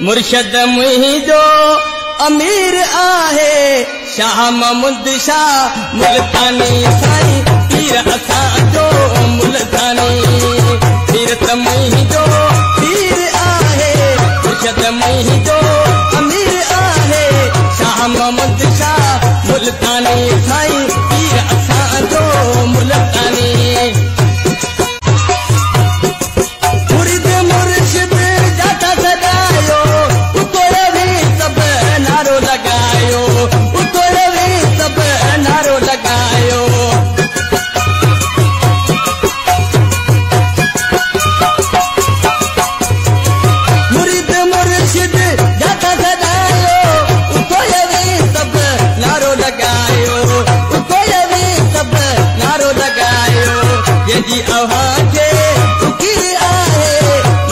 मुर्शद मुंहिंजो अमीर आहे शाह महमूद शाह मुल्तानी साईं पीर असांजो मुल्तानी तीरथ मुंहिंजो पीर आहे मुर्शद मुंहिंजो अमीर आहे शाह महमूद शाह मुल्तानी साईं पीर असांजो मुल्तानी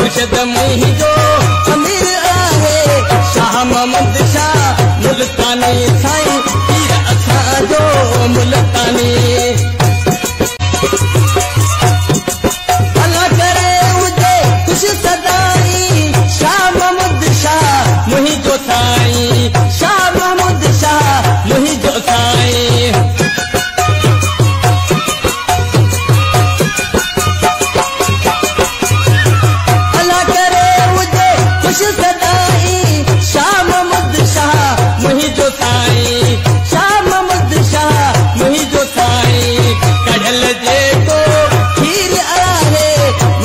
मुर्शद मुंहिंजो अमीर आहे शाह महमूद शाह मुल्तानी साईं पीर असांजो मुल्तानी अल्लाह करे हुजे ख़ुशि सदाई शाह महमूद शाह मुंहिंजो साईं शाह महमूद शाह मुंहिंजो साईं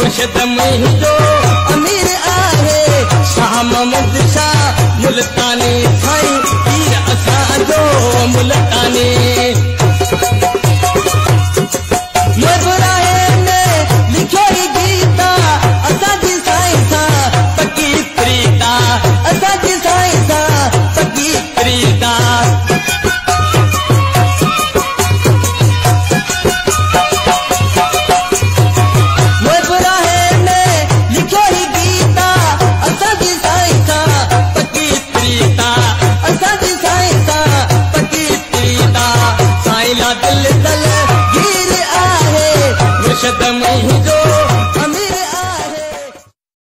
मुर्शद मुंहिंजो अमीर आहे शाह महमूद शाह